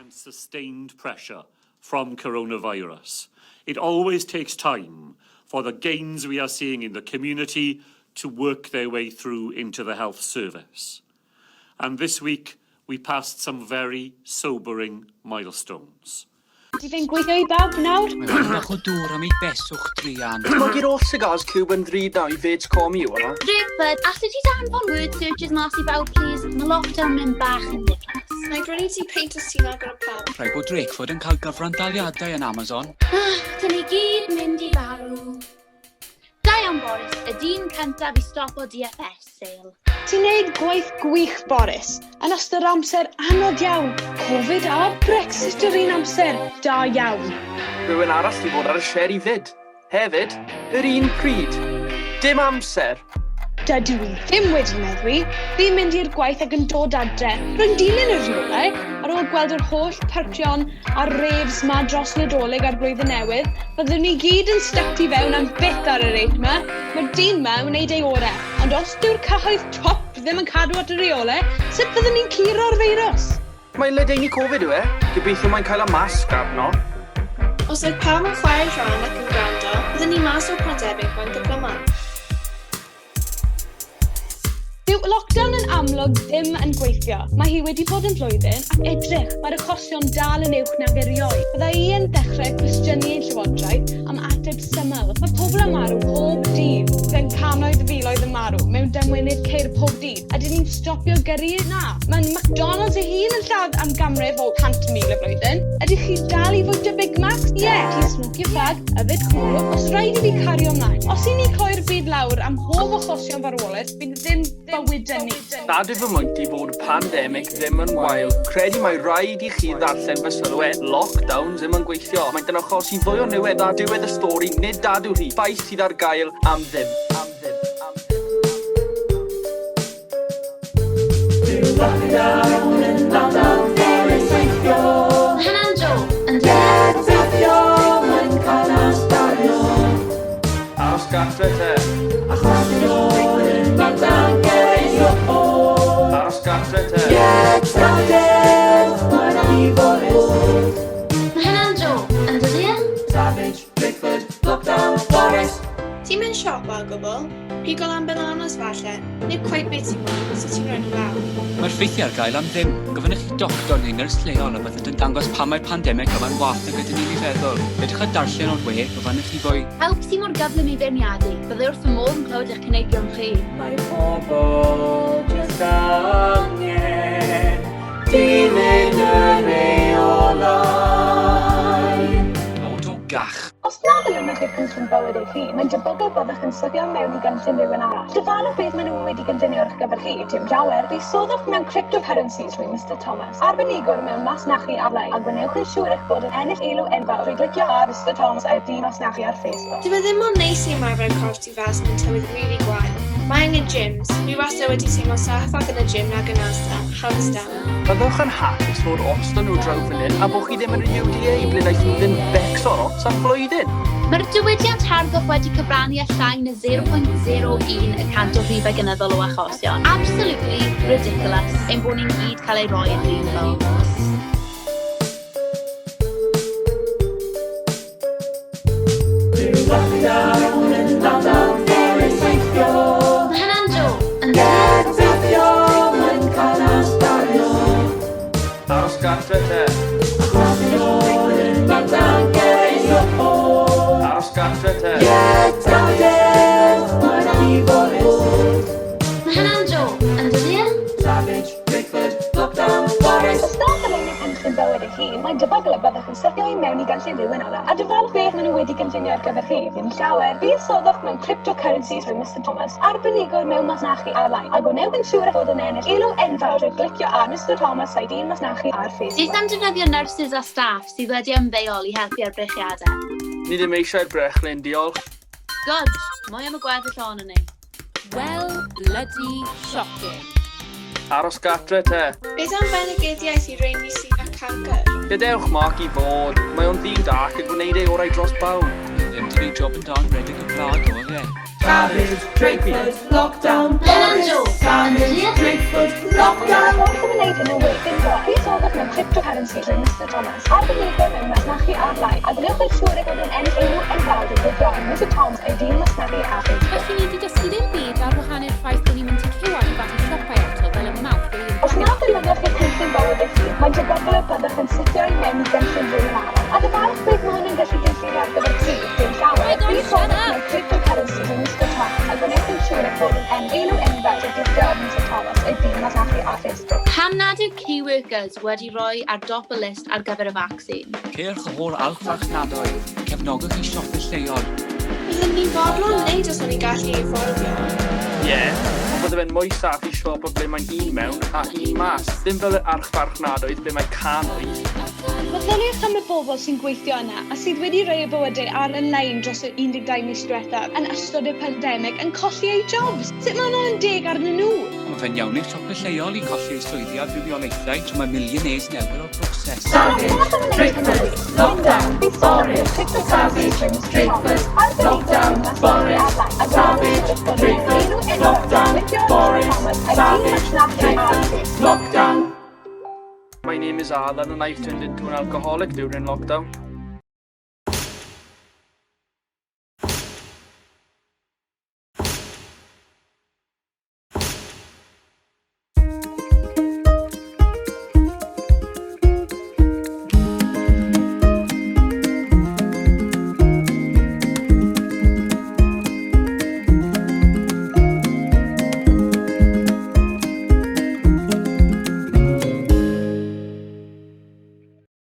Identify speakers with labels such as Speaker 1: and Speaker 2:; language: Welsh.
Speaker 1: and sustained pressure from coronavirus. It always takes time for the gains we are seeing in the community to work their way through into the health service. And this week, we passed some very sobering milestones.
Speaker 2: Ti'n fi'n gweithio I bawb nawr?
Speaker 3: Mae'n bach o dŵr am I beswch drian.
Speaker 4: Mae gyda oll cigars cube yn ddrud now I feds comi yw yna.
Speaker 5: Rhywbeth, allet ti danfon word searches mas I bawb, please? Mae lockdown yn bach yn ddiflas.
Speaker 6: Mae brynu ti peint o sy'n agor o pawb.
Speaker 3: Rhaid bod Drakeford yn cael gyfrandaliadau yn Amazon.
Speaker 5: Dyn ni gyd mynd I farw. Da iawn, Boris, y dyn cyntaf I stopo DFS sale.
Speaker 2: Ti'n neud gwaith gwych, Boris, yn ystod amser anodd iawn. Covid a Brexit yr un amser, da iawn.
Speaker 4: Rhywun arall I fod ar y sier I fyd. Hefyd, yr un pryd. Dim amser.
Speaker 2: Dydw I ddim wedi meddwi. Fi'n mynd i'r gwaith ac yn dod adre. Rwy'n dilyn y rhywle, ar ôl gweld yr holl parcion a rêfs ma dros Nadolig ar blwyddyn newydd, byddwn ni gyd yn stuck I fewn am byth ar yr eich yma. Mae'r dyn yma yn wneud ei orau, ond os dyw'r cyhoedd top ddim yn cadw at y reolau, sut byddwn ni'n curo'r feirws?
Speaker 4: Mae'n ledaenu Covid yw e. Gobeithio mae'n cael y masg arno.
Speaker 6: Os oedd pawb yn chwarae rhan ac yn gwrando, byddwn ni mas o'r pandemig mewn gyflymau.
Speaker 2: Dyw lockdown yn amlwg ddim yn gweithio. Mae hi wedi bod yn flwyddyn ac edrych mae'r achosion dal yn uwch nag erioed. Bydda I yn dechrau cwestiynu ein llywodraeth am ateb syml. Mae pobl yn marw pob dydd. Fe'n canoedd y filoedd yn marw mewn dymwynydd ceir pob dydd. Ydyn ni'n stopio gyrru? Na. Mae'n McDonald's ei hun yn lladd am gamref o 100,000 y flwyddyn. Ydych chi dal I fwyta Big Macs? Ie. Ti'n smocio ffag, yfed cwrw, os rhaid I fi cario ymlaen. Os I ni cloi'r byd lawr am hoff achosion farwolaeth, bydd ddim bywydau ni.
Speaker 4: Nad yw fy mwynt I fod y pandemig ddim yn wael. Credu mae rhaid I chi ddarllen fy sylwedd. Lockdowns ddim yn gweithio. Mae'n dyn achosi fwy o niwed a diwedd y stori, nid dadw hi. Ffaith sydd ar gael am ddim.
Speaker 5: Lockdown yn lockdown ddim yn gweithio. Mae hynna'n job yn gweithio. Mae'n cael asgario.
Speaker 4: Aros gartre te.
Speaker 5: Achos yn ôl yn lockdown gweithio.
Speaker 4: Aros gartre te.
Speaker 5: Mae'n aniforis. Mae hynna'n job yn dydyn? Savage, Rhyfeloedd, lockdown, Boris.
Speaker 6: Ti'n mynd siop o gwbl? Pigol am bananas falle? Nid cweith beth ti'n mwyn os ti'n rhan lawr.
Speaker 3: Mae'r ffeithiau ar gael am ddim. Gofynnwch chi doctor neu nyrs leol a byddant yn dangos pa mae'r pandemig yma'n wath na gyda ni'n ei feddwl. Edrych a darllen o'r we, gofynnwch chi fwy.
Speaker 5: Help sy'n mor gyflym I feirniadu. Bydde wrth y modd yn clywed eich cynegion chi.
Speaker 7: Mae pobl jyst angen dilyn y reolau.
Speaker 3: Bod o gach.
Speaker 2: Os nad ydyn nhw'n eich cynllun bywyd eich chi, mae'n debygol byddwch yn syddio mewn I gynllun rhywun arall. Dyfanwch beth maen nhw wedi gynllunio ar eich gyfer chi, dim llawer. Budsoddwch mewn Cryptocurrencies rwy Mr Thomas. Arbenigwr mewn masnachu AR-LEIN, a gwnewch yn siŵr eich bod yn ennill elw enfawr trwy glicio ar Mr Thomas a'r dyn masnachu ar Facebook.
Speaker 6: Dyma ddim ond neis I ymarfer corff ti fas mewn tywydd rili gwael. Mae angen gyms. Fi wastad wedi teimlo saff ac yn y gym nag yn asta. Hands down.
Speaker 4: Byddwch yn hapus fod os dyn nhw draw fan hyn a bod chi ddim yn y UDA ble wnaeth nhw ddim becso'r ots am flwyddyn.
Speaker 5: Mae'r diwydiant harddwch wedi cyfrannu â llai na 0.01% o rhifau gynyddol o achosion. Absolutely ridiculous, ein bod ni'n gyd cael ei roi yn un fawr.
Speaker 7: Lockdown yn lockdown ddim yn gweithio.
Speaker 5: Mae hynna'n job yn gweithio.
Speaker 7: Mae'n cael asgario.
Speaker 4: Aros gartre te.
Speaker 7: Achos yn ôl yn lockdown gweithio.
Speaker 4: Aros gartre te.
Speaker 7: Mae'n aniforis.
Speaker 5: Mae hynna'n job yn dydyn?
Speaker 7: Savage, Rhyfeloedd, lockdown, Boris.
Speaker 2: Os nad ydyn nhw'n cynllun bywyd eich hun, mae'n debygol byddwch yn syddio I mewn I gynllun rhywun arall. A dyfanwch beth maen nhw wedi gynllunio ar gyfer chi, ddim llawer. Budsoddwch mewn Cryptocurrencies rwy Mr Thomas. Arbenigwr mewn masnachu AR-LEIN, a gwnewch yn siŵr eich bod yn ennill elw enfawr trwy glicio ar Mr Thomas a'i dyn masnachu ar Facebook.
Speaker 5: Sydd am defnyddio nyrsys a staff sydd wedi ymddeol I helpu ar brechiadau.
Speaker 4: Ni ddim eisiau'r brechlyn, diolch.
Speaker 5: God, mwy am y gweddill o'n ni.
Speaker 8: Well, bloody shocking.
Speaker 4: Aros gartre te.
Speaker 6: Beth am fenegyddiaeth I rheini sydd â cancer?
Speaker 4: Gadewch Mark I fod. Mae o'n ddyn dark yn gwneud ei orau dros bawb.
Speaker 3: Ddim di neud job yn dan, redig y blad o fe.
Speaker 7: Savage, Drakeford, lockdown. Savage, Drakeford, lockdown.
Speaker 2: Wrth yn wneud yn y weith yn go, budsoddwch mewn Cryptocurrencies yn Mr Thomas. Ar gyfeiriodd mewn masnachu AR-LEIN, a gwnewch yn siŵr bod yn enw enfawr i ddod Mr Thomas ei dîm masnachu AR-LEIN.
Speaker 8: Felly ni wedi dysgu ddim byd ar wahanol ffaith bod ni'n mynd i clywed i fath o siopau eto fel y mawrth i
Speaker 2: Os nad ylynwch eich cynllun bywyd eich hun, mae debygol y byddwch yn sitio i mewn i gynllun rhywun arall. A dyfarch beth mae hwn yn gallu gynllunio ar gyfer tri, dim llawer. Budsoddwch mewn Cryptocurrencies yn Mr Thomas, a gwnewch yn siŵr eich bod yn enw enfawr i ddod Mr Thomas ei dîm masnachu AR-LEIN.
Speaker 5: Pam nad yw key workers wedi rhoi ar dop y list ar gyfer y vaccine?
Speaker 3: Ceir chyhor alchfarchnadoedd, cefnogwch i siopau lleol.
Speaker 6: Byddwn ni'n fodlon wneud os o'n i'n gallu efforddio.
Speaker 4: Ie, ond bydde fe'n mwy saff i siop o ble mae'n un mewn a un mas. Ddim fel y archfarchnadoedd ble mae cannoedd.
Speaker 2: Meddyliwch am y bobl sy'n gweithio yna a sydd wedi rhoi y bywydau AR-LEIN dros y 12 mis diwethaf yn ystod y pandemig yn colli eu jobs. Sut mae hwnna'n deg arnyn nhw?
Speaker 3: Mae fe'n iawn i'r siopau lleol i colli eu swyddi a fuddiolaethau tra mae milioners newydd o'r broses.
Speaker 7: Savage, Drakeford, lockdown. Forest, Savage, Drakeford, lockdown. Forest, Savage, Drakeford, lockdown. Forest, Savage, Drakeford, lockdown.
Speaker 4: My name is Alan and I've turned into an alcoholic during lockdown.